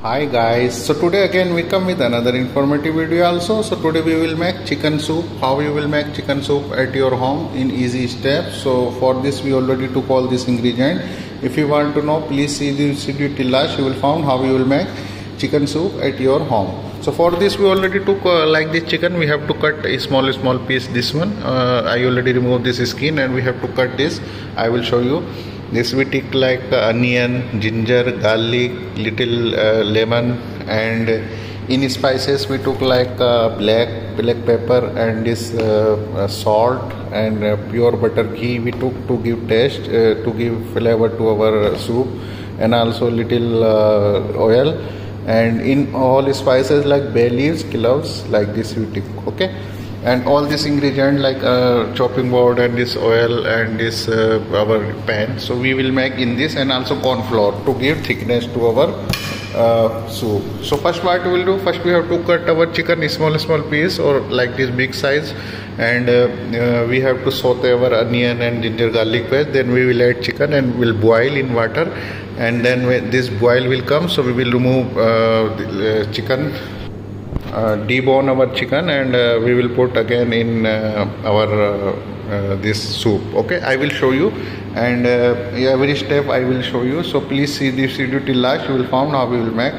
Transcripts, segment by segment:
Hi guys, so today again we come with another informative video also. So today we will make chicken soup. How you will make chicken soup at your home in easy steps. So for this we already took all this ingredient. If you want to know, please see this video till last. You will find how you will make chicken soup at your home. So for this we already took like this chicken. We have to cut a small piece. This one I already removed this skin and we have to cut this. I will show you. This we take like onion, ginger, garlic, little lemon, and in spices we took like black pepper and this salt and pure butter ghee we took to give taste, to give flavor to our soup, and also little oil, and in all spices like bay leaves, cloves, like this we took. Okay. And all this ingredient like chopping board and this oil and this our pan, so we will make in this, and also corn flour to give thickness to our soup. So first what we will do, first we have to cut our chicken small piece or like this big size, and we have to saute our onion and ginger garlic paste. Then we will add chicken and will boil in water, and then when this boil will come, so we will remove the chicken, debone our chicken, and we will put again in our this soup. Okay, I will show you, and every step I will show you. So please see this video till last. You will find how we will make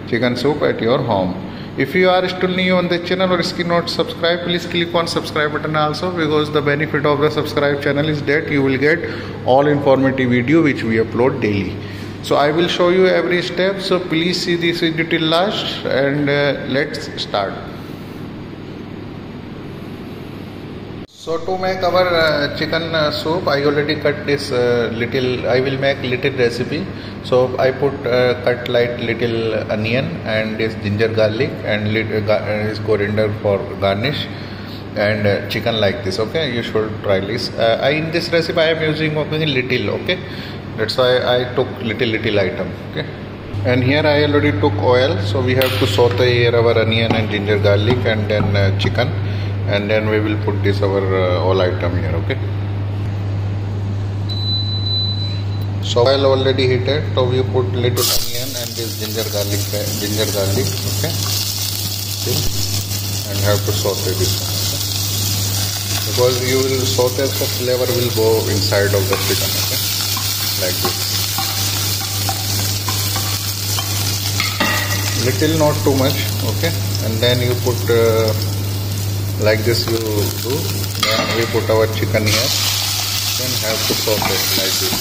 chicken soup at your home. If you are still new on the channel or still not subscribed, please click on subscribe button also, because the benefit of the subscribe channel is that you will get all informative video which we upload daily. So I will show you every step, so please see this video till last, and let's start. So to make our chicken soup, I already cut this little, I will make little recipe. So I put cut like little onion and this ginger garlic and this coriander for garnish, and chicken like this. Okay, you should try this. In this recipe I am using only little. Okay, that's why I took little item. Okay, and here I already took oil, so we have to saute here our onion and ginger garlic, and then chicken, and then we will put this our all item here. Okay, so oil already heated, so we put little onion and this ginger garlic. Okay, and have to saute this one. Okay? Because you will saute, so flavor will go inside of the chicken. Okay, like this. Little, not too much. Okay, and then you put like this you do. Then we put our chicken here. Then have to saute like this.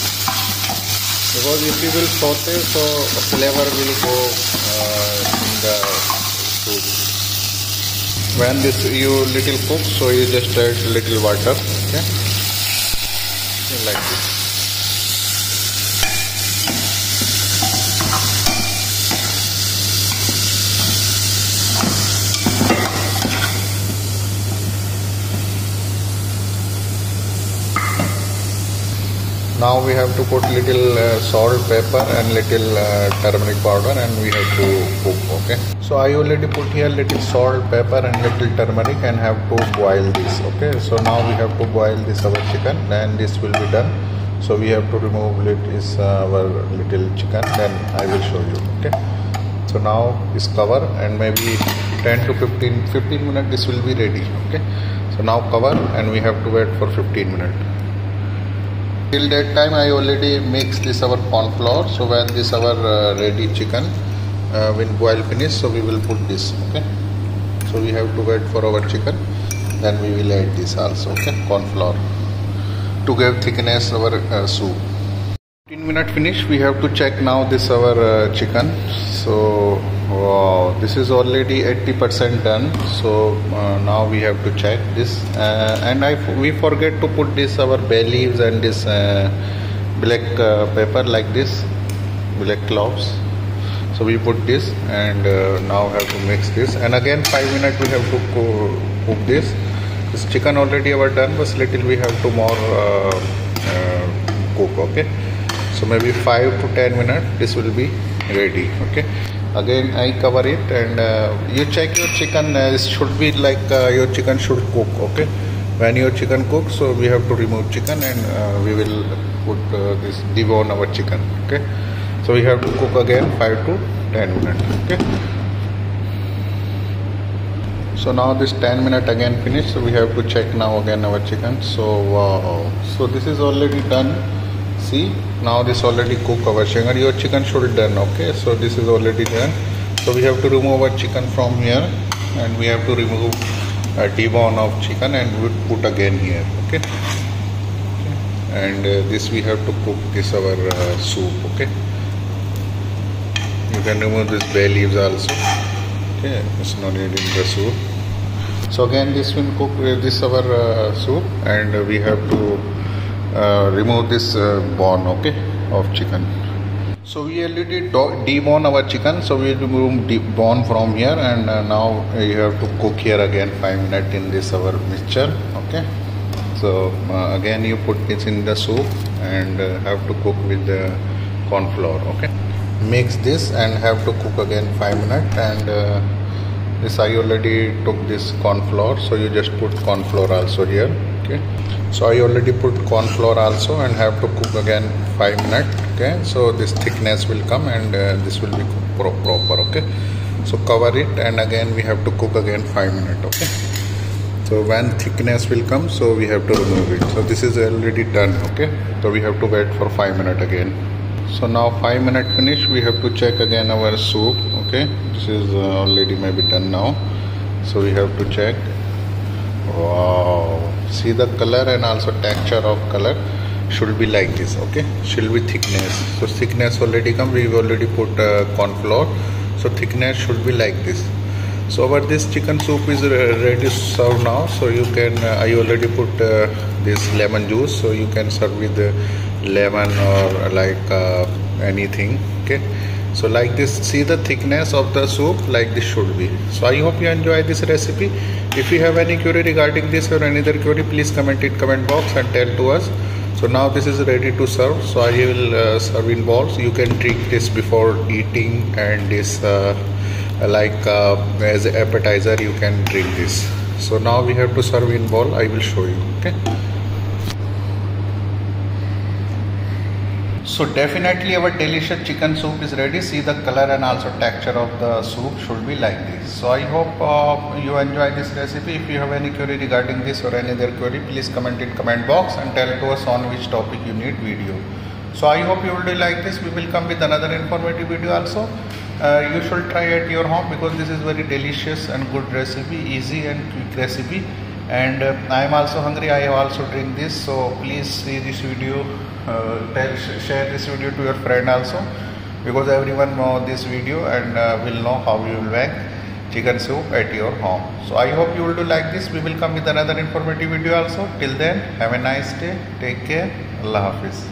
Because if you will saute, so flavor will go in the soup. When this you little cook, so you just add little water. Okay, like this. Now we have to put little salt, pepper, and little turmeric powder, and we have to cook. Okay, so I already put here little salt, pepper, and little turmeric, and have to boil this. Okay, so now we have to boil this our chicken, then this will be done. So we have to remove our little chicken, then I will show you. Okay, so now is cover, and maybe 10 to 15 minutes this will be ready. Okay, so now cover, and we have to wait for 15 minutes. Till that time I already mixed this our corn flour. So when this our ready chicken will boil finish, so we will put this. Okay, so we have to wait for our chicken, then we will add this also. Okay, corn flour to give thickness our soup. 15 minutes finish, we have to check now this our chicken. So wow, this is already 80% done. So now we have to check this, and we forget to put this our bay leaves and this black pepper, like this black cloves. So we put this, and now have to mix this, and again 5 minutes we have to cook this. This chicken already our done, but little we have to more cook. Okay, so maybe 5 to 10 minutes this will be ready. Okay, again I cover it, and you check your chicken. Should be like your chicken should cook. Okay, when your chicken cooks, so we have to remove chicken, and we will put this debone our chicken. Okay, So we have to cook again 5 to 10 minutes. Okay. So now this 10 minute again finished. So we have to check now again our chicken. So wow. So this is already done. See, now this already cook our chicken. Your chicken should done. Okay. So this is already done. So we have to remove our chicken from here, and we have to remove a debone of chicken and we put again here. Okay. And this we have to cook this our soup. Okay. You can remove this bay leaves also. Okay. It's no need in the soup. So again this will cook this our soup, and we have to remove this bone, okay, of chicken. So we already debone our chicken, so we remove the bone from here, and now you have to cook here again 5 minutes in this our mixture. Okay. So again you put this in the soup and have to cook with the corn flour. Okay. Mix this and have to cook again 5 minutes, and this I already took this corn flour, so you just put corn flour also here. Okay. So I already put corn flour also and have to cook again 5 minutes. Okay. So this thickness will come, and this will be cooked proper. Okay. So cover it, and again we have to cook again 5 minutes. Okay. So when thickness will come, so we have to remove it. So this is already done. Okay. So we have to wait for 5 minutes again. So now 5 minutes finished, we have to check again our soup. Okay, this is already maybe done now. So we have to check. Wow, see the color and also texture of color should be like this. Okay, should be thickness. So thickness already come, we already put corn flour. So thickness should be like this. So our this chicken soup is ready to serve now. So you can I already put this lemon juice, so you can serve with lemon or like anything. Okay. So like this, see the thickness of the soup, like this should be. So I hope you enjoy this recipe. If you have any query regarding this or any other query, please comment in comment box and tell to us. So now this is ready to serve. So I will serve in bowls. You can drink this before eating, and this as an appetizer you can drink this. So now we have to serve in bowl. I will show you. Okay. So definitely our delicious chicken soup is ready. See the color and also texture of the soup should be like this. So I hope you enjoy this recipe. If you have any query regarding this or any other query, please comment in comment box and tell to us on which topic you need video. So I hope you will do like this. We will come with another informative video also. You should try at your home, because this is very delicious and good recipe, easy and quick recipe. And I am also hungry. I have also drink this. So please see this video. Share this video to your friend also, because everyone know this video and will know how you will make chicken soup at your home. So I hope you will do like this. We will come with another informative video also. Till then, have a nice day. Take care. Allah Hafiz.